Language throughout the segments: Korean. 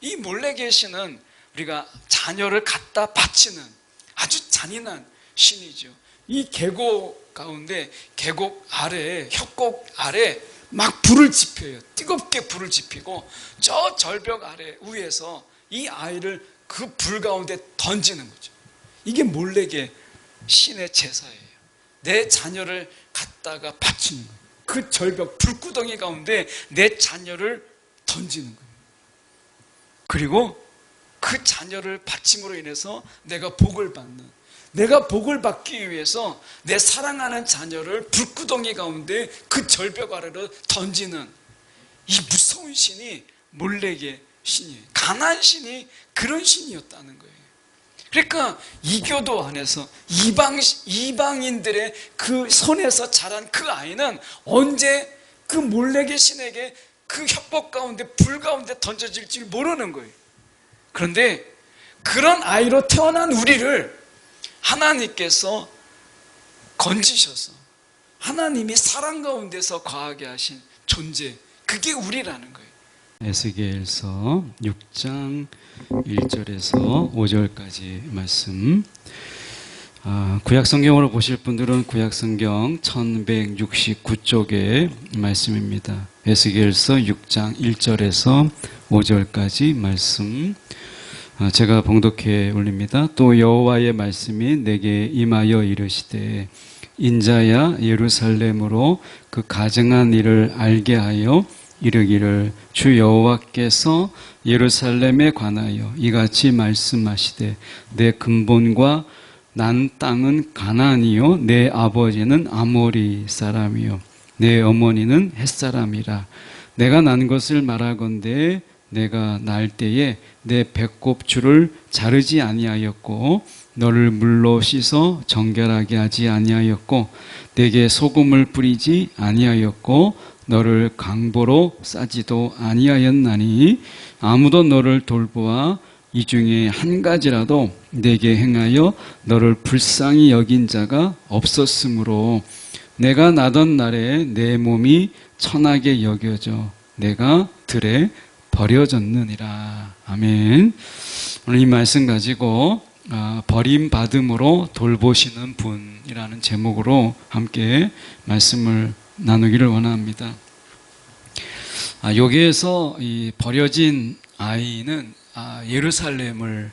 이 몰래의 신은 우리가 자녀를 갖다 바치는 아주 잔인한 신이죠. 이 계곡 가운데, 계곡 아래, 협곡 아래 막 불을 지펴요. 뜨겁게 불을 지피고 저 절벽 아래 위에서 이 아이를 그 불 가운데 던지는 거죠. 이게 몰래의 신의 제사예요. 내 자녀를 갖다가 바치는 거예요. 그 절벽 불구덩이 가운데 내 자녀를 던지는 거예요. 그리고 그 자녀를 바침으로 인해서 내가 복을 받는, 내가 복을 받기 위해서 내 사랑하는 자녀를 불구덩이 가운데 그 절벽 아래로 던지는 이 무서운 신이 몰래의 신이에요. 강한 신이 그런 신이었다는 거예요. 그러니까 이교도 안에서 이방인들의 그 손에서 자란 그 아이는 언제 그 몰래의 신에게 그 협박 가운데 불 가운데 던져질지 모르는 거예요. 그런데 그런 아이로 태어난 우리를 하나님께서 건지셔서 하나님이 사랑 가운데서 거하게 하신 존재, 그게 우리라는 거예요. 에스겔서 6장 1절에서 5절까지 말씀. 구약성경으로 보실 분들은 구약성경 1169쪽의 말씀입니다. 에스겔서 6장 1절에서 5절까지 말씀 제가 봉독해 올립니다. 또 여호와의 말씀이 내게 임하여 이르시되 인자야 예루살렘으로 그 가증한 일을 알게 하여 이르기를 주 여호와께서 예루살렘에 관하여 이같이 말씀하시되 내 근본과 난 땅은 가나안이요 내 아버지는 아모리 사람이요 내 어머니는 햇사람이라. 내가 난 것을 말하건대 내가 날 때에 내 배꼽줄을 자르지 아니하였고 너를 물로 씻어 정결하게 하지 아니하였고 내게 소금을 뿌리지 아니하였고 너를 강보로 싸지도 아니하였나니 아무도 너를 돌보아 이 중에 한 가지라도 내게 행하여 너를 불쌍히 여긴 자가 없었으므로 내가 나던 날에 내 몸이 천하게 여겨져 내가 들에 버려졌느니라. 아멘. 오늘 이 말씀 가지고 버림받음으로 돌보시는 분이라는 제목으로 함께 말씀을 나누기를 원합니다. 여기에서 이 버려진 아이는 예루살렘을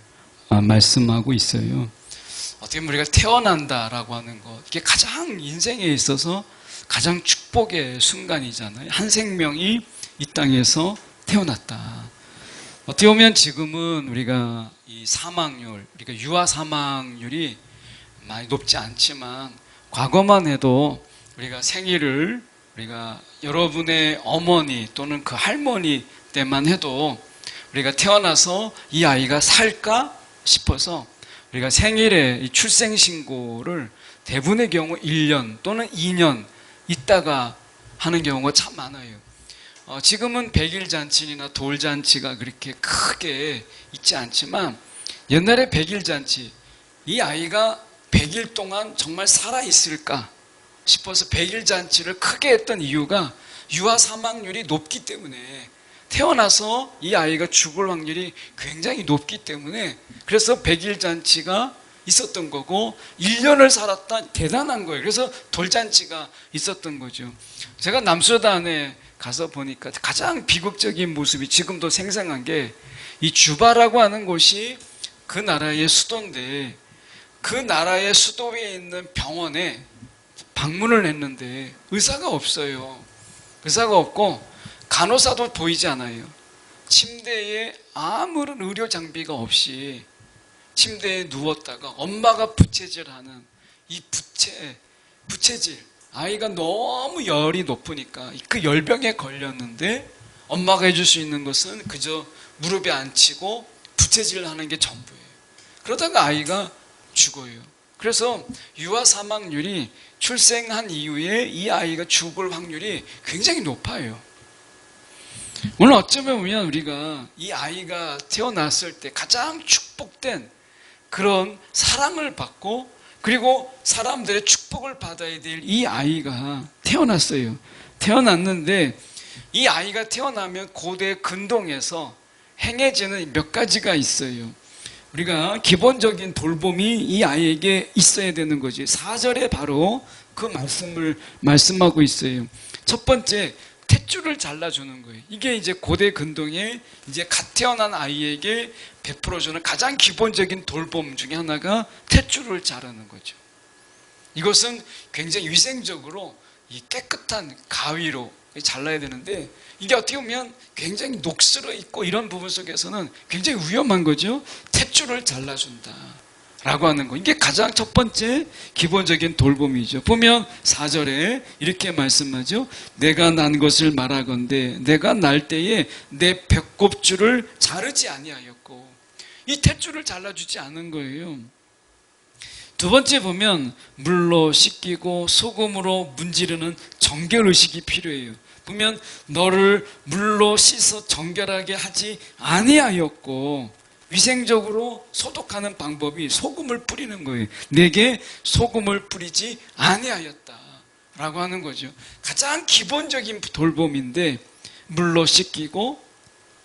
말씀하고 있어요. 어떻게 보면 우리가 태어난다라고 하는 것, 이게 가장 인생에 있어서 가장 축복의 순간이잖아요. 한 생명이 이 땅에서 태어났다. 어떻게 보면 지금은 우리가 이 사망률, 그러니까 유아 사망률이 많이 높지 않지만 과거만 해도 우리가 생일을 우리가 여러분의 어머니 또는 그 할머니 때만 해도 우리가 태어나서 이 아이가 살까 싶어서 우리가 생일에 이 출생신고를 대부분의 경우 1년 또는 2년 있다가 하는 경우가 참 많아요. 지금은 백일잔치나 돌잔치가 그렇게 크게 있지 않지만 옛날에 백일잔치, 이 아이가 100일 동안 정말 살아있을까 싶어서 백일잔치를 크게 했던 이유가 유아 사망률이 높기 때문에, 태어나서 이 아이가 죽을 확률이 굉장히 높기 때문에 그래서 백일잔치가 있었던 거고 1년을 살았다 대단한 거예요. 그래서 돌잔치가 있었던 거죠. 제가 남수단에 가서 보니까 가장 비극적인 모습이 지금도 생생한 게 이 주바라고 하는 곳이 그 나라의 수도인데 그 나라의 수도에 있는 병원에 방문을 했는데 의사가 없어요. 의사가 없고 간호사도 보이지 않아요. 침대에 아무런 의료 장비가 없이 침대에 누웠다가 엄마가 부채질하는 이 부채질, 아이가 너무 열이 높으니까 그 열병에 걸렸는데 엄마가 해줄 수 있는 것은 그저 무릎에 앉히고 부채질하는 게 전부예요. 그러다가 아이가 죽어요. 그래서 유아 사망률이 출생한 이후에 이 아이가 죽을 확률이 굉장히 높아요. 오늘 어쩌면 우리가 이 아이가 태어났을 때 가장 축복된 그런 사랑을 받고 그리고 사람들의 축복을 받아야 될 이 아이가 태어났어요. 태어났는데 이 아이가 태어나면 고대 근동에서 행해지는 몇 가지가 있어요. 우리가 기본적인 돌봄이 이 아이에게 있어야 되는 거지. 4절에 바로 그 말씀을 말씀하고 있어요. 첫 번째, 탯줄을 잘라주는 거예요. 이게 이제 고대 근동에 이제 갓 태어난 아이에게 베풀어주는 가장 기본적인 돌봄 중에 하나가 탯줄을 자르는 거죠. 이것은 굉장히 위생적으로 이 깨끗한 가위로 잘라야 되는데, 이게 어떻게 보면 굉장히 녹슬어 있고 이런 부분 속에서는 굉장히 위험한 거죠. 탯줄을 잘라준다 라고 하는 거, 이게 가장 첫 번째 기본적인 돌봄이죠. 보면 4절에 이렇게 말씀하죠. 내가 난 것을 말하건대 내가 날 때에 내 배꼽줄을 자르지 아니하였고, 이 탯줄을 잘라주지 않은 거예요. 두 번째 보면 물로 씻기고 소금으로 문지르는 정결의식이 필요해요. 보면 너를 물로 씻어 정결하게 하지 아니하였고, 위생적으로 소독하는 방법이 소금을 뿌리는 거예요. 내게 소금을 뿌리지 아니하였다 라고 하는 거죠. 가장 기본적인 돌봄인데, 물로 씻기고,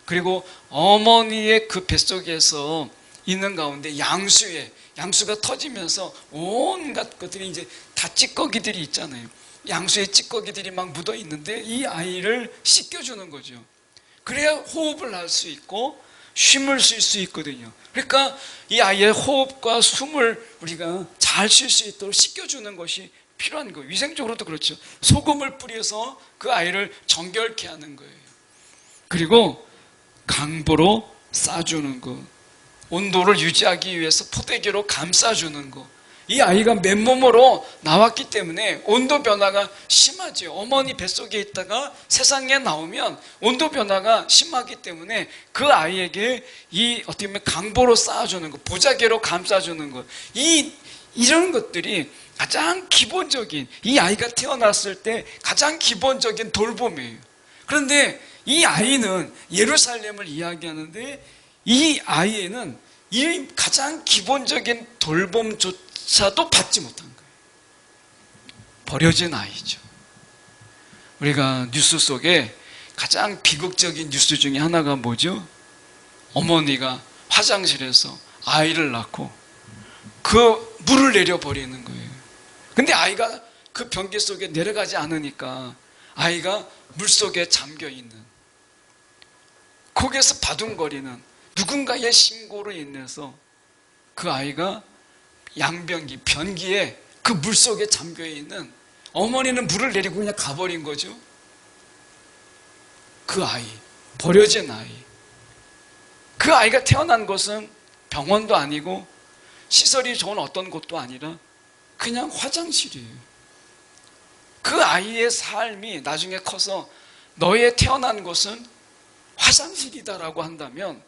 그리고 어머니의 그 뱃속에서 있는 가운데 양수가 터지면서 온갖 것들이 이제 다 찌꺼기들이 있잖아요. 양수에 찌꺼기들이 막 묻어 있는데 이 아이를 씻겨주는 거죠. 그래야 호흡을 할 수 있고 쉼을 쉴 수 있거든요. 그러니까 이 아이의 호흡과 숨을 우리가 잘 쉴 수 있도록 씻겨주는 것이 필요한 거예요. 위생적으로도 그렇죠. 소금을 뿌려서 그 아이를 정결케 하는 거예요. 그리고 강보로 싸주는 거, 온도를 유지하기 위해서 포대기로 감싸주는 거. 이 아이가 맨몸으로 나왔기 때문에 온도 변화가 심하죠. 어머니 뱃속에 있다가 세상에 나오면 온도 변화가 심하기 때문에 그 아이에게 이 어떻게 보면 강보로 쌓아주는 거, 보자기로 감싸주는 거, 이런 것들이 가장 기본적인, 이 아이가 태어났을 때 가장 기본적인 돌봄이에요. 그런데 이 아이는 예루살렘을 이야기하는데, 이 아이에는 이 가장 기본적인 돌봄조차도 받지 못한 거예요. 버려진 아이죠. 우리가 뉴스 속에 가장 비극적인 뉴스 중에 하나가 뭐죠? 어머니가 화장실에서 아이를 낳고 그 물을 내려버리는 거예요. 근데 아이가 그 변기 속에 내려가지 않으니까 아이가 물 속에 잠겨 있는, 거기에서 바둥거리는 누군가의 신고로 인해서 그 아이가 양변기, 변기에 그 물 속에 잠겨 있는, 어머니는 물을 내리고 그냥 가버린 거죠. 그 아이, 버려진 아이. 그 아이가 태어난 것은 병원도 아니고 시설이 좋은 어떤 곳도 아니라 그냥 화장실이에요. 그 아이의 삶이 나중에 커서 너의 태어난 곳은 화장실이다라고 한다면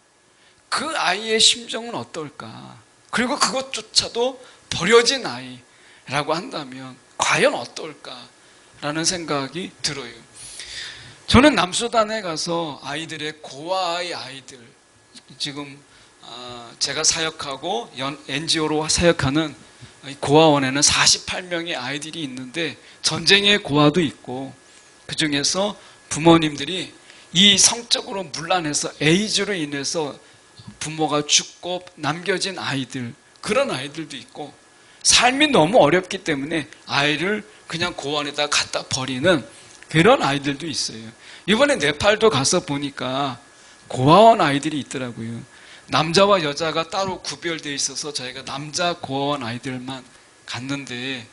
그 아이의 심정은 어떨까? 그리고 그것조차도 버려진 아이라고 한다면 과연 어떨까라는 생각이 들어요. 저는 남수단에 가서 아이들의 고아의 아이들, 지금 제가 사역하고 NGO로 사역하는 고아원에는 48명의 아이들이 있는데 전쟁의 고아도 있고, 그 중에서 부모님들이 이 성적으로 문란해서 에이즈로 인해서 부모가 죽고 남겨진 아이들, 그런 아이들도 있고, 삶이 너무 어렵기 때문에 아이를 그냥 고아원에다 갖다 버리는 그런 아이들도 있어요. 이번에 네팔도 가서 보니까 고아원 아이들이 있더라고요. 남자와 여자가 따로 구별되어 있어서 저희가 남자 고아원 아이들만 갔는데,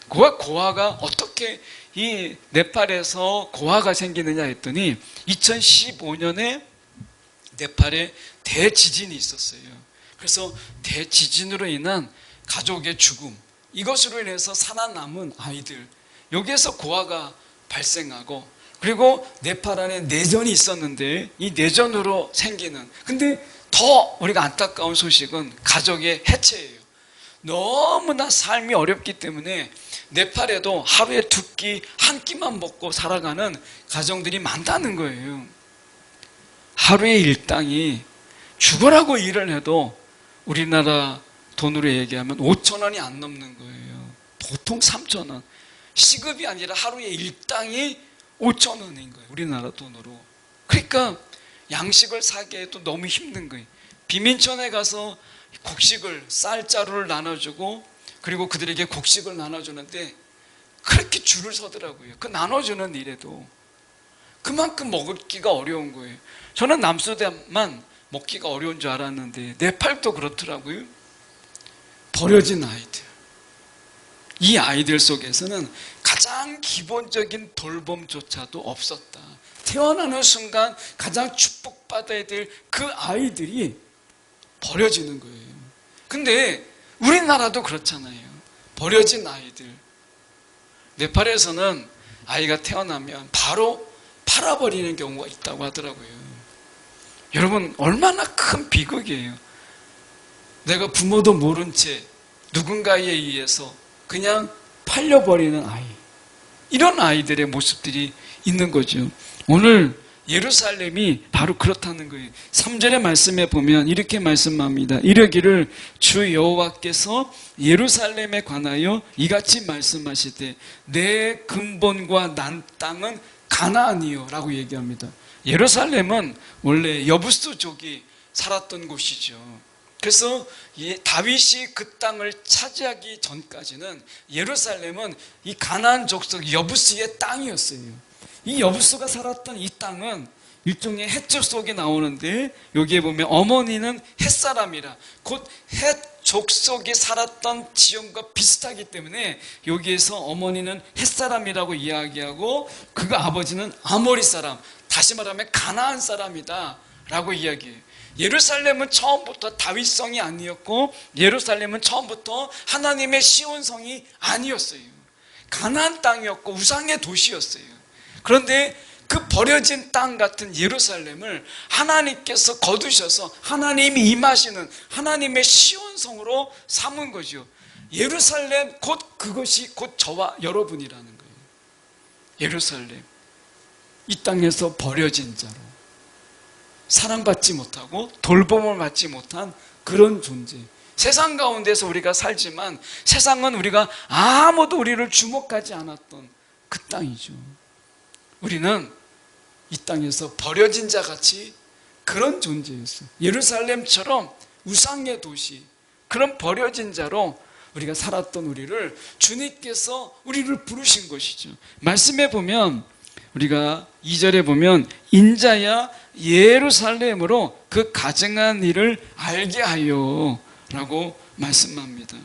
고아가 어떻게 이 네팔에서 고아가 생기느냐 했더니 2015년에 네팔에 대지진이 있었어요. 그래서 대지진으로 인한 가족의 죽음, 이것으로 인해서 살아남은 아이들, 여기에서 고아가 발생하고, 그리고 네팔 안에 내전이 있었는데 이 내전으로 생기는, 근데 더 우리가 안타까운 소식은 가족의 해체예요. 너무나 삶이 어렵기 때문에 네팔에도 하루에 2끼, 1끼만 먹고 살아가는 가정들이 많다는 거예요. 하루의 일당이 죽으라고 일을 해도 우리나라 돈으로 얘기하면 5천 원이 안 넘는 거예요. 보통 3천 원. 시급이 아니라 하루의 일당이 5천 원인 거예요. 우리나라 돈으로. 그러니까 양식을 사기에도 너무 힘든 거예요. 빈민촌에 가서 곡식을, 쌀자루를 나눠주고 그리고 그들에게 곡식을 나눠주는데 그렇게 줄을 서더라고요. 그 나눠주는 일에도 그만큼 먹기가 어려운 거예요. 저는 남수대만 먹기가 어려운 줄 알았는데 네팔도 그렇더라고요. 버려진 아이들, 이 아이들 속에서는 가장 기본적인 돌봄조차도 없었다. 태어나는 순간 가장 축복받아야 될 그 아이들이 버려지는 거예요. 근데 우리나라도 그렇잖아요. 버려진 아이들. 네팔에서는 아이가 태어나면 바로 팔아버리는 경우가 있다고 하더라고요. 여러분, 얼마나 큰 비극이에요. 내가 부모도 모른 채 누군가에 의해서 그냥 팔려버리는 아이. 이런 아이들의 모습들이 있는 거죠. 오늘 예루살렘이 바로 그렇다는 거예요. 3절의 말씀에 보면 이렇게 말씀합니다. 이르기를 주 여호와께서 예루살렘에 관하여 이같이 말씀하시되 내 근본과 난 땅은 가나안이요 라고 얘기합니다. 예루살렘은 원래 여부스족이 살았던 곳이죠. 그래서 다윗이 그 땅을 차지하기 전까지는 예루살렘은 이 가나안 족속 여부스의 땅이었어요. 이 여부스가 살았던 이 땅은 일종의 헷족 속에 나오는데 여기에 보면 어머니는 헷사람이라 곧 헷 족속이 살았던 지형과 비슷하기 때문에 여기에서 어머니는 헷사람이라고 이야기하고 그가 아버지는 아모리 사람, 다시 말하면 가나안 사람이다 라고 이야기해요. 예루살렘은 처음부터 다윗성이 아니었고 예루살렘은 처음부터 하나님의 시온성이 아니었어요. 가나안 땅이었고 우상의 도시였어요. 그런데 그 버려진 땅 같은 예루살렘을 하나님께서 거두셔서 하나님이 임하시는 하나님의 시온성으로 삼은 거죠. 예루살렘 곧 그것이 곧 저와 여러분이라는 거예요. 예루살렘, 이 땅에서 버려진 자로 사랑받지 못하고 돌봄을 받지 못한 그런 존재. 세상 가운데서 우리가 살지만 세상은 우리가 아무도 우리를 주목하지 않았던 그 땅이죠. 우리는 이 땅에서 버려진 자 같이 그런 존재였어요. 예루살렘처럼 우상의 도시, 그런 버려진 자로 우리가 살았던 우리를 주님께서 우리를 부르신 것이죠. 말씀에 보면 우리가 2절에 보면 인자야 예루살렘으로 그 가증한 일을 알게 하여 라고 말씀합니다.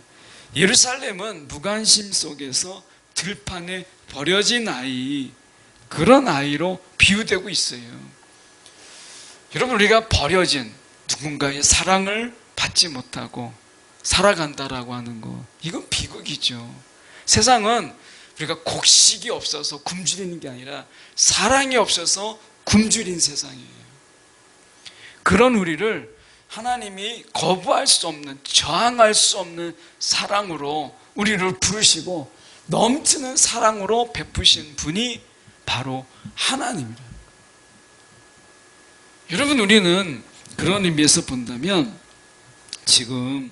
예루살렘은 무관심 속에서 들판에 버려진 아이, 그런 아이로 비유되고 있어요. 여러분, 우리가 버려진 누군가의 사랑을 받지 못하고 살아간다라고 하는 거, 이건 비극이죠. 세상은 우리가 곡식이 없어서 굶주리는 게 아니라 사랑이 없어서 굶주린 세상이에요. 그런 우리를 하나님이 거부할 수 없는, 저항할 수 없는 사랑으로 우리를 부르시고 넘치는 사랑으로 베푸신 분이 바로 하나님이라. 여러분, 우리는 그런 의미에서 본다면 지금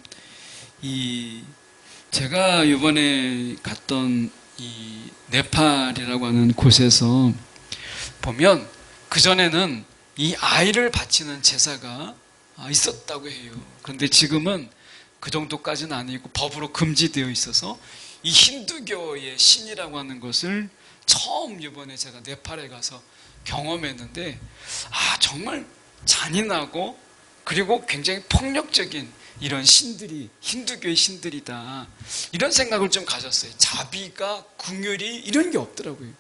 제가 이번에 갔던 이 네팔이라고 하는 곳에서 보면 그전에는 이 아이를 바치는 제사가 있었다고 해요. 그런데 지금은 그 정도까지는 아니고 법으로 금지되어 있어서 이 힌두교의 신이라고 하는 것을 처음 이번에 제가 네팔에 가서 경험했는데 정말 잔인하고 그리고 굉장히 폭력적인 이런 신들이 힌두교의 신들이다, 이런 생각을 좀 가졌어요. 자비가, 긍휼이 이런 게 없더라고요.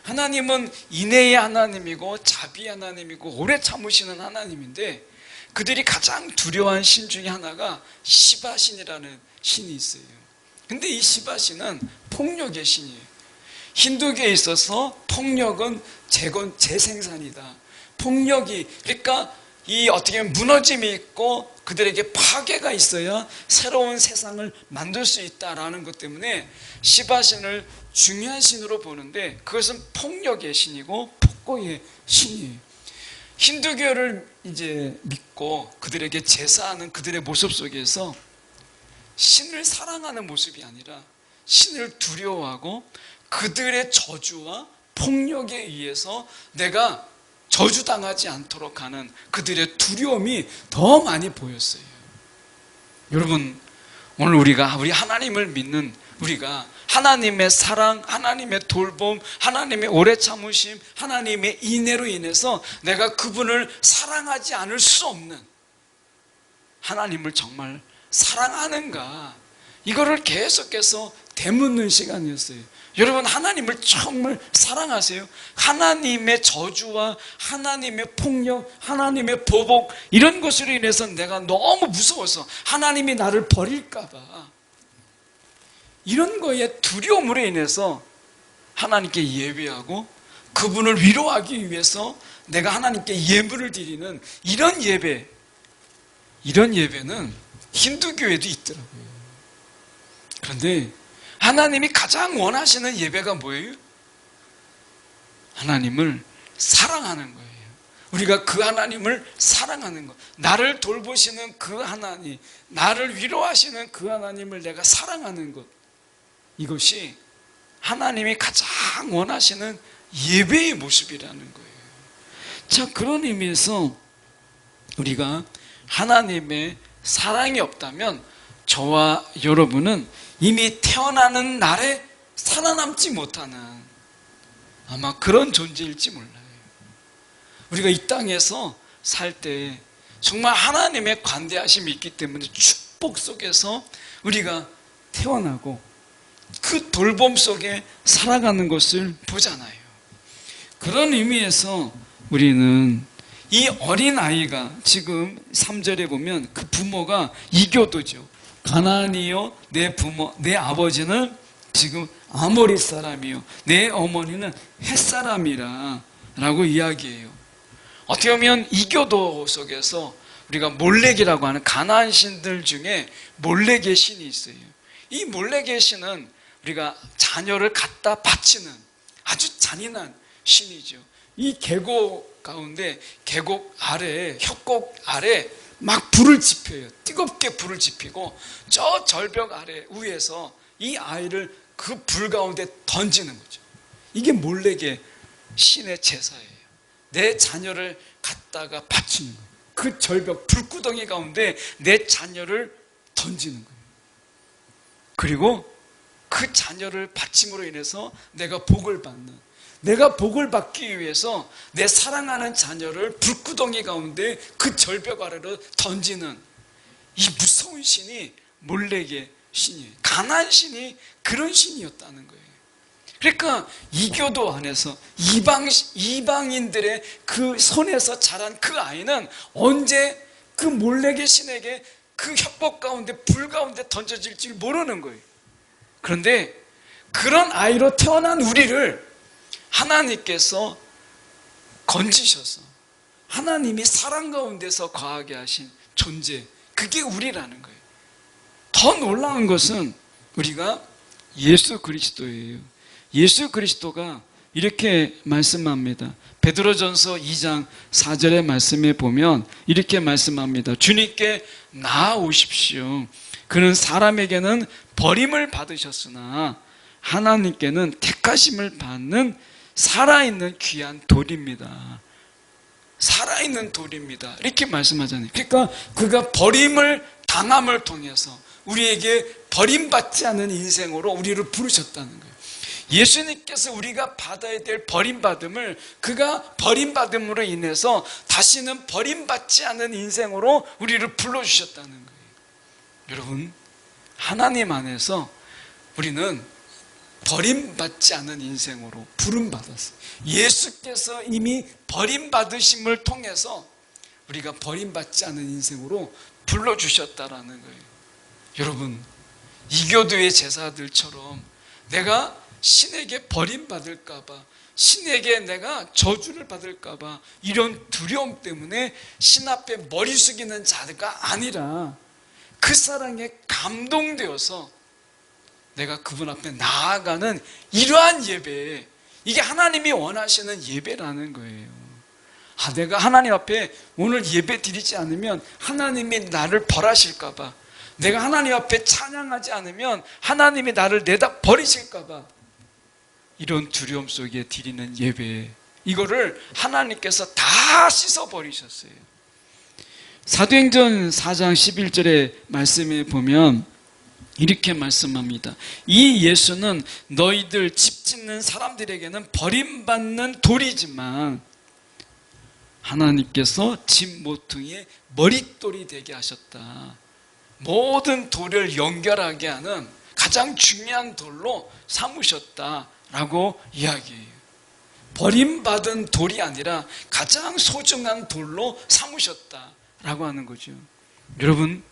하나님은 인애의 하나님이고 자비의 하나님이고 오래 참으시는 하나님인데 그들이 가장 두려워한 신 중에 하나가 시바신이라는 신이 있어요. 근데 이 시바신은 폭력의 신이에요. 힌두교에 있어서 폭력은 재생산이다. 폭력이, 그러니까 이 어떻게 보면 무너짐이 있고 그들에게 파괴가 있어야 새로운 세상을 만들 수 있다라는 것 때문에 시바신을 중요한 신으로 보는데 그것은 폭력의 신이고 폭거의 신이에요. 힌두교를 이제 믿고 그들에게 제사하는 그들의 모습 속에서 신을 사랑하는 모습이 아니라 신을 두려워하고 그들의 저주와 폭력에 의해서 내가 저주당하지 않도록 하는 그들의 두려움이 더 많이 보였어요. 여러분, 오늘 우리 하나님을 믿는 우리가 하나님의 사랑, 하나님의 돌봄, 하나님의 오래 참으심, 하나님의 인애로 인해서 내가 그분을 사랑하지 않을 수 없는, 하나님을 정말 사랑하는가, 이거를 계속해서 되묻는 시간이었어요. 여러분, 하나님을 정말 사랑하세요? 하나님의 저주와 하나님의 폭력, 하나님의 보복, 이런 것으로 인해서 내가 너무 무서워서 하나님이 나를 버릴까 봐, 이런 거에 두려움으로 인해서 하나님께 예배하고 그분을 위로하기 위해서 내가 하나님께 예물을 드리는 이런 예배는 힌두교에도 있더라고요. 그런데 하나님이 가장 원하시는 예배가 뭐예요? 하나님을 사랑하는 거예요. 우리가 그 하나님을 사랑하는 것, 나를 돌보시는 그 하나님, 나를 위로하시는 그 하나님을 내가 사랑하는 것, 이것이 하나님이 가장 원하시는 예배의 모습이라는 거예요. 자, 그런 의미에서 우리가 하나님의 사랑이 없다면 저와 여러분은 이미 태어나는 날에 살아남지 못하는 아마 그런 존재일지 몰라요. 우리가 이 땅에서 살 때 정말 하나님의 관대하심이 있기 때문에 축복 속에서 우리가 태어나고 그 돌봄 속에 살아가는 것을 보잖아요. 그런 의미에서 우리는 이 어린아이가 지금 3절에 보면 그 부모가 이교도죠. 가나안이요, 내 부모, 내 아버지는 지금 아모리 사람이요, 내 어머니는 헷 사람이라 라고 이야기해요. 어떻게 보면 이교도 속에서 우리가 몰렉이라고 하는 가나안 신들 중에 몰렉의 신이 있어요. 이 몰렉의 신은 우리가 자녀를 갖다 바치는 아주 잔인한 신이죠. 이 계곡 가운데, 계곡 아래, 협곡 아래 막 불을 지펴요. 뜨겁게 불을 지피고 저 절벽 아래 위에서 이 아이를 그 불 가운데 던지는 거죠. 이게 몰렉의 신의 제사예요. 내 자녀를 갖다가 바치는 거예요. 그 절벽 불구덩이 가운데 내 자녀를 던지는 거예요. 그리고 그 자녀를 바침으로 인해서 내가 복을 받는, 내가 복을 받기 위해서 내 사랑하는 자녀를 불구덩이 가운데 그 절벽 아래로 던지는 이 무서운 신이 몰렉의 신이에요. 가나안 신이 그런 신이었다는 거예요. 그러니까 이교도 안에서 이방인들의 그 손에서 자란 그 아이는 언제 그 몰렉의 신에게 그 협곡 가운데 불 가운데 던져질지 모르는 거예요. 그런데 그런 아이로 태어난 우리를 하나님께서 건지셔서 하나님이 사랑 가운데서 거하게 하신 존재, 그게 우리라는 거예요. 더 놀라운 것은 우리가 예수 그리스도예요. 예수 그리스도가 이렇게 말씀합니다. 베드로전서 2장 4절의 말씀에 보면 이렇게 말씀합니다. 주님께 나아오십시오. 그는 사람에게는 버림을 받으셨으나 하나님께는 택하심을 받는 살아있는 귀한 돌입니다. 살아있는 돌입니다. 이렇게 말씀하잖아요. 그러니까 그가 버림을 당함을 통해서 우리에게 버림받지 않은 인생으로 우리를 부르셨다는 거예요. 예수님께서 우리가 받아야 될 버림받음을 그가 버림받음으로 인해서 다시는 버림받지 않은 인생으로 우리를 불러주셨다는 거예요. 여러분, 하나님 안에서 우리는 버림받지 않은 인생으로 부름받았어요. 예수께서 이미 버림받으심을 통해서 우리가 버림받지 않은 인생으로 불러주셨다라는 거예요. 여러분, 이교도의 제사들처럼 내가 신에게 버림받을까봐, 신에게 내가 저주를 받을까봐 이런 두려움 때문에 신 앞에 머리 숙이는 자가 아니라 그 사랑에 감동되어서 내가 그분 앞에 나아가는 이러한 예배, 이게 하나님이 원하시는 예배라는 거예요. 내가 하나님 앞에 오늘 예배 드리지 않으면 하나님이 나를 벌하실까봐, 내가 하나님 앞에 찬양하지 않으면 하나님이 나를 내다 버리실까봐, 이런 두려움 속에 드리는 예배, 이거를 하나님께서 다 씻어버리셨어요. 사도행전 4장 11절의 말씀에 보면 이렇게 말씀합니다. 이 예수는 너희들 집 짓는 사람들에게는 버림받는 돌이지만 하나님께서 집 모퉁이의 머릿돌이 되게 하셨다. 모든 돌을 연결하게 하는 가장 중요한 돌로 삼으셨다라고 이야기해요. 버림받은 돌이 아니라 가장 소중한 돌로 삼으셨다라고 하는 거죠. 여러분,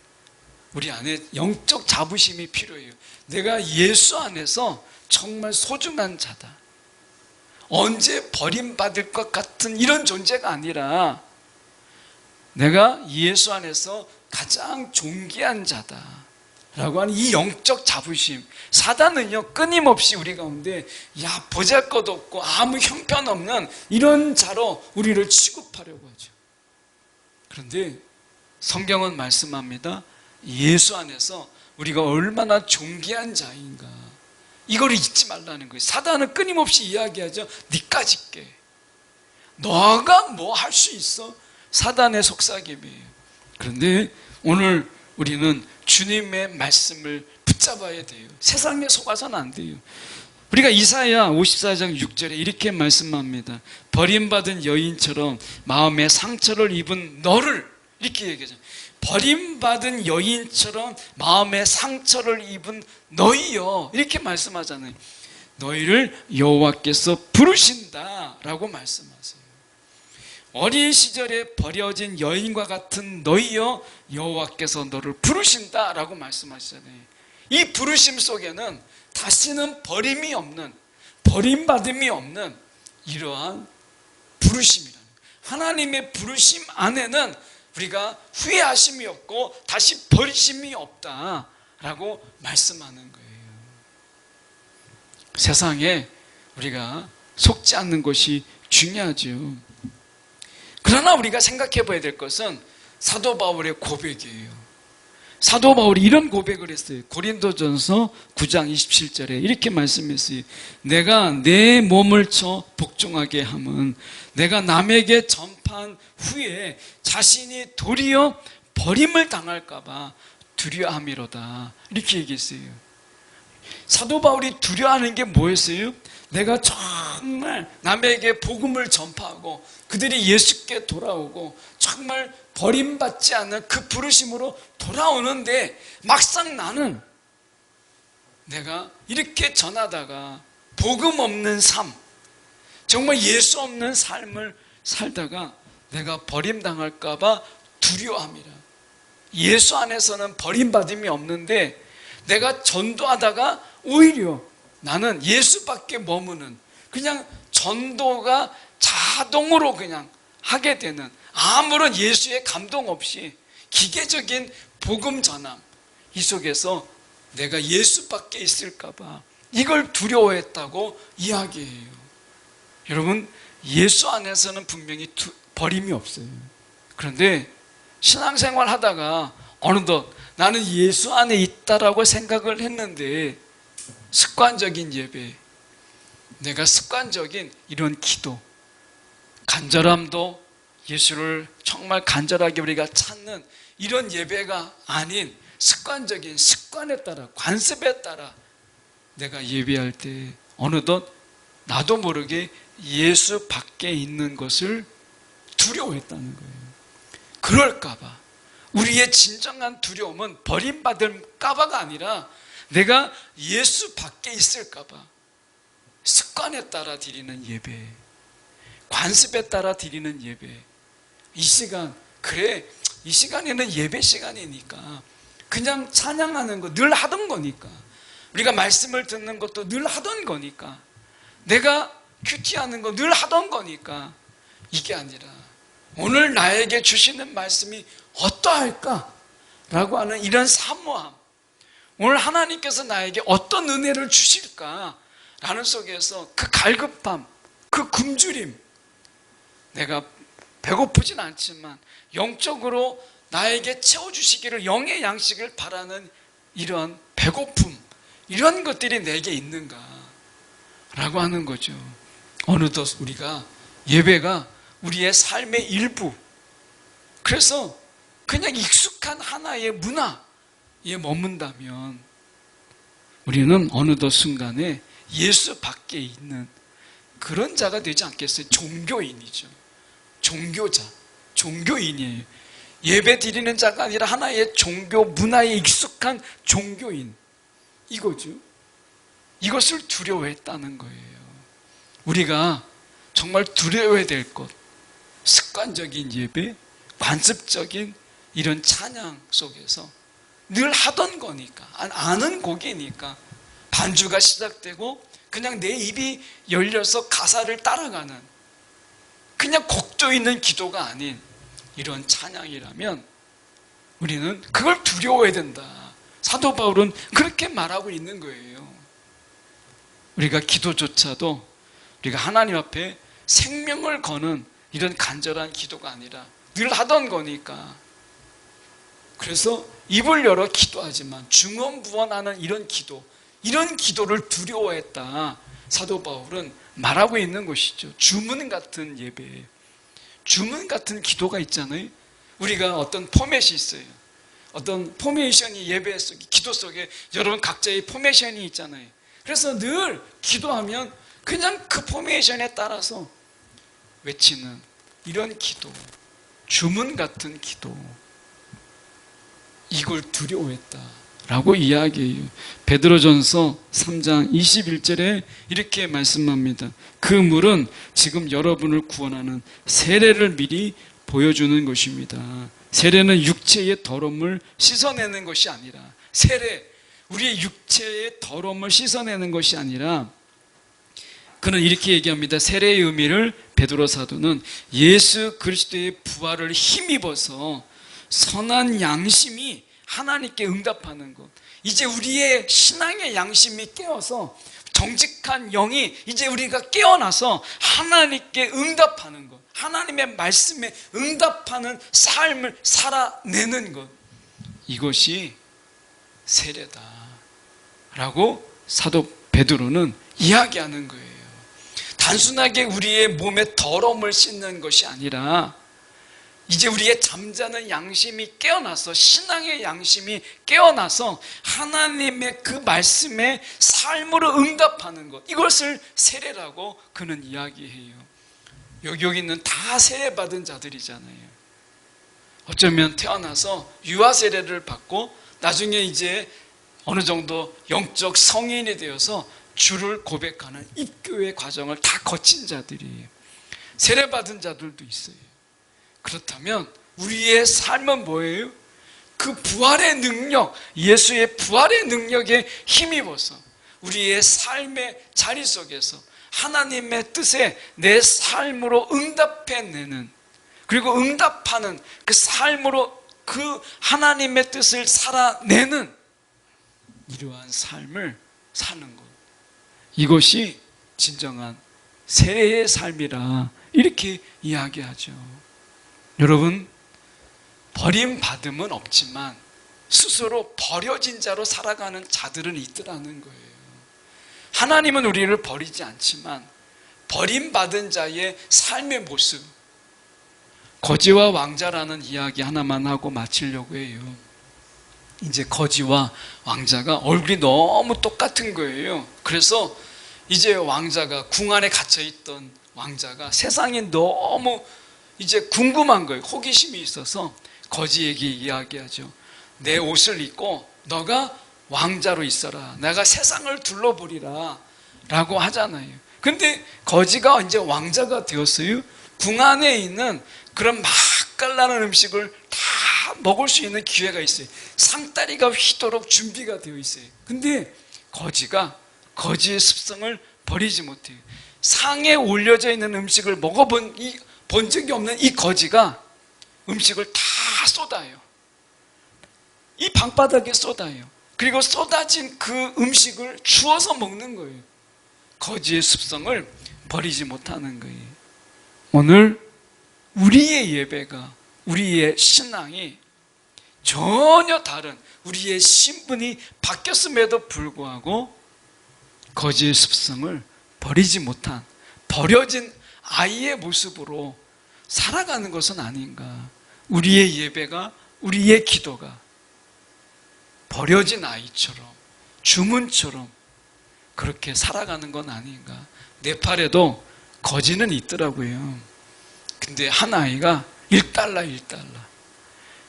우리 안에 영적 자부심이 필요해요. 내가 예수 안에서 정말 소중한 자다. 언제 버림받을 것 같은 이런 존재가 아니라 내가 예수 안에서 가장 존귀한 자다 라고 하는 이 영적 자부심. 사단은요, 끊임없이 우리 가운데 보잘것없고 아무 형편없는 이런 자로 우리를 취급하려고 하죠. 그런데 성경은 말씀합니다. 예수 안에서 우리가 얼마나 존귀한 자인가, 이걸 잊지 말라는 거예요. 사단은 끊임없이 이야기하죠. 니까 짓게, 너가 뭐 할 수 있어? 사단의 속삭임이에요. 그런데 오늘 우리는 주님의 말씀을 붙잡아야 돼요. 세상에 속아서는 안 돼요. 우리가 이사야 54장 6절에 이렇게 말씀합니다. 버림받은 여인처럼 마음에 상처를 입은 너를, 이렇게 얘기하죠. 버림받은 여인처럼 마음에 상처를 입은 너희여, 이렇게 말씀하잖아요. 너희를 여호와께서 부르신다라고 말씀하세요. 어린 시절에 버려진 여인과 같은 너희여, 여호와께서 너를 부르신다라고 말씀하시잖아요. 이 부르심 속에는 다시는 버림이 없는, 버림받음이 없는 이러한 부르심이라는 거예요. 하나님의 부르심 안에는 우리가 후회하심이 없고 다시 버리심이 없다라고 말씀하는 거예요. 세상에 우리가 속지 않는 것이 중요하죠. 그러나 우리가 생각해 봐야 될 것은 사도 바울의 고백이에요. 사도 바울이 이런 고백을 했어요. 고린도전서 9장 27절에 이렇게 말씀했어요. 내가 내 몸을 쳐 복종하게 함은 내가 남에게 전파한 후에 자신이 도리어 버림을 당할까 봐 두려워함이로다, 이렇게 얘기했어요. 사도 바울이 두려워하는 게 뭐였어요? 내가 정말 남에게 복음을 전파하고 그들이 예수께 돌아오고 정말 버림받지 않는 그 부르심으로 돌아오는데 막상 나는 내가 이렇게 전하다가 복음 없는 삶, 정말 예수 없는 삶을 살다가 내가 버림당할까 봐 두려워함이라. 예수 안에서는 버림받음이 없는데 내가 전도하다가 오히려 나는 예수밖에 머무는, 그냥 전도가 자동으로 그냥 하게 되는, 아무런 예수의 감동 없이 기계적인 복음 전함, 이 속에서 내가 예수밖에 있을까 봐 이걸 두려워했다고 이야기해요. 여러분, 예수 안에서는 분명히 버림이 없어요. 그런데 신앙생활 하다가 어느덧 나는 예수 안에 있다라고 생각을 했는데 습관적인 예배, 내가 습관적인 이런 기도, 간절함도 예수를 정말 간절하게 우리가 찾는 이런 예배가 아닌 습관적인 습관에 따라, 관습에 따라 내가 예배할 때 어느덧 나도 모르게 예수 밖에 있는 것을 두려워했다는 거예요. 그럴까봐. 우리의 진정한 두려움은 버림받을까봐가 아니라 내가 예수 밖에 있을까봐. 습관에 따라 드리는 예배, 관습에 따라 드리는 예배, 이 시간, 그래, 이 시간에는 예배 시간이니까 그냥 찬양하는 거 늘 하던 거니까, 우리가 말씀을 듣는 것도 늘 하던 거니까, 내가 큐티하는 거 늘 하던 거니까, 이게 아니라 오늘 나에게 주시는 말씀이 어떠할까? 라고 하는 이런 사모함, 오늘 하나님께서 나에게 어떤 은혜를 주실까? 라는 속에서 그 갈급함, 그 굶주림, 내가 배고프진 않지만 영적으로 나에게 채워주시기를, 영의 양식을 바라는 이런 배고픔, 이런 것들이 내게 있는가? 라고 하는 거죠. 어느덧 우리가 예배가 우리의 삶의 일부. 그래서 그냥 익숙한 하나의 문화에 머문다면 우리는 어느덧 순간에 예수 밖에 있는 그런 자가 되지 않겠어요? 종교인이죠. 종교자, 종교인이에요. 예배 드리는 자가 아니라 하나의 종교 문화에 익숙한 종교인, 이거죠. 이것을 두려워했다는 거예요. 우리가 정말 두려워해야 될 것, 습관적인 예배, 관습적인 이런 찬양 속에서 늘 하던 거니까, 아는 곡이니까 반주가 시작되고 그냥 내 입이 열려서 가사를 따라가는 그냥 곡조 있는 기도가 아닌 이런 찬양이라면 우리는 그걸 두려워해야 된다. 사도 바울은 그렇게 말하고 있는 거예요. 우리가 기도조차도 우리가 하나님 앞에 생명을 거는 이런 간절한 기도가 아니라 늘 하던 거니까, 그래서 입을 열어 기도하지만 중언부언하는 이런 기도, 이런 기도를 두려워했다. 사도 바울은 말하고 있는 것이죠. 주문 같은 예배, 주문 같은 기도가 있잖아요. 우리가 어떤 포맷이 있어요. 어떤 포메이션이 예배 속에, 기도 속에 여러분 각자의 포메이션이 있잖아요. 그래서 늘 기도하면 그냥 그 포메이션에 따라서 외치는 이런 기도, 주문 같은 기도, 이걸 두려워했다라고 이야기해요. 베드로전서 3장 21절에 이렇게 말씀합니다. 그 물은 지금 여러분을 구원하는 세례를 미리 보여주는 것입니다. 세례는 육체의 더러움을 씻어내는 것이 아니라, 세례, 우리의 육체의 더러움을 씻어내는 것이 아니라, 그는 이렇게 얘기합니다. 세례의 의미를 베드로 사도는 예수 그리스도의 부활을 힘입어서 선한 양심이 하나님께 응답하는 것, 이제 우리의 신앙의 양심이 깨어서 정직한 영이 이제 우리가 깨어나서 하나님께 응답하는 것, 하나님의 말씀에 응답하는 삶을 살아내는 것, 이것이 세례다 라고 사도 베드로는 이야기하는 거예요. 단순하게 우리의 몸의 더러움을 씻는 것이 아니라 이제 우리의 잠자는 양심이 깨어나서, 신앙의 양심이 깨어나서 하나님의 그 말씀에 삶으로 응답하는 것, 이것을 세례라고 그는 이야기해요. 여기 있는 다 세례받은 자들이잖아요. 어쩌면 태어나서 유아 세례를 받고 나중에 이제 어느 정도 영적 성인이 되어서 주를 고백하는 입교의 과정을 다 거친 자들이에요. 세례받은 자들도 있어요. 그렇다면 우리의 삶은 뭐예요? 그 부활의 능력, 예수의 부활의 능력에 힘입어서 우리의 삶의 자리 속에서 하나님의 뜻에 내 삶으로 응답해내는, 그리고 응답하는 그 삶으로 그 하나님의 뜻을 살아내는 이러한 삶을 사는 것, 이것이 진정한 세례의 삶이라 이렇게 이야기하죠. 여러분, 버림받음은 없지만 스스로 버려진 자로 살아가는 자들은 있더라는 거예요. 하나님은 우리를 버리지 않지만 버림받은 자의 삶의 모습, 거지와 왕자라는 이야기 하나만 하고 마치려고 해요. 이제 거지와 왕자가 얼굴이 너무 똑같은 거예요. 그래서 이제 왕자가, 궁 안에 갇혀있던 왕자가 세상이 너무 이제 궁금한 거예요. 호기심이 있어서 거지에게 이야기하죠. 내 옷을 입고 너가 왕자로 있어라. 내가 세상을 둘러보리라 라고 하잖아요. 근데 거지가 이제 왕자가 되었어요. 궁 안에 있는 그런 맛깔나는 음식을 다 먹을 수 있는 기회가 있어요. 상다리가 휘도록 준비가 되어 있어요. 근데 거지가 거지의 습성을 버리지 못해요. 상에 올려져 있는 음식을 먹어본 본 적이 없는 이 거지가 음식을 다 쏟아요. 이 방바닥에 쏟아요. 그리고 쏟아진 그 음식을 주워서 먹는 거예요. 거지의 습성을 버리지 못하는 거예요. 오늘 우리의 예배가, 우리의 신앙이 전혀 다른, 우리의 신분이 바뀌었음에도 불구하고 거지의 습성을 버리지 못한, 버려진 아이의 모습으로 살아가는 것은 아닌가. 우리의 예배가, 우리의 기도가 버려진 아이처럼, 주문처럼 그렇게 살아가는 건 아닌가. 네팔에도 거지는 있더라고요. 근데 한 아이가 1달러, 1달러.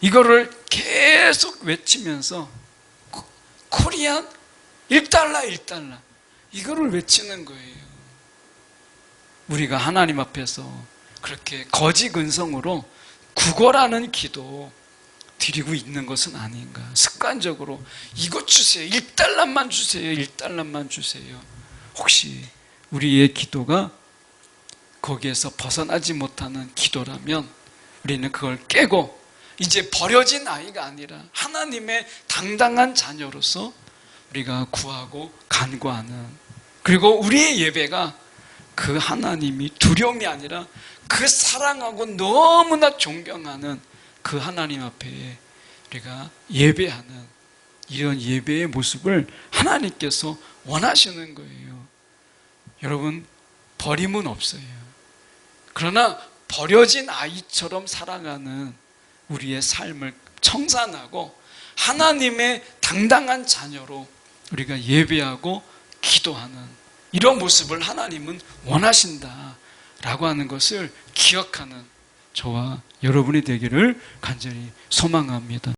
이거를 계속 외치면서 코리안 1달러, 1달러. 이거를 외치는 거예요. 우리가 하나님 앞에서 그렇게 거지 근성으로 구걸하는 기도 드리고 있는 것은 아닌가. 습관적으로 이것 주세요. 1달러만 주세요. 1달러만 주세요. 혹시 우리의 기도가 거기에서 벗어나지 못하는 기도라면 우리는 그걸 깨고 이제 버려진 아이가 아니라 하나님의 당당한 자녀로서 우리가 구하고 간구하는, 그리고 우리의 예배가 그 하나님이 두려움이 아니라 그 사랑하고 너무나 존경하는 그 하나님 앞에 우리가 예배하는 이런 예배의 모습을 하나님께서 원하시는 거예요. 여러분, 버림은 없어요. 그러나 버려진 아이처럼 살아가는 우리의 삶을 청산하고 하나님의 당당한 자녀로 우리가 예배하고 기도하는 이런 모습을 하나님은 원하신다라고 하는 것을 기억하는 저와 여러분이 되기를 간절히 소망합니다.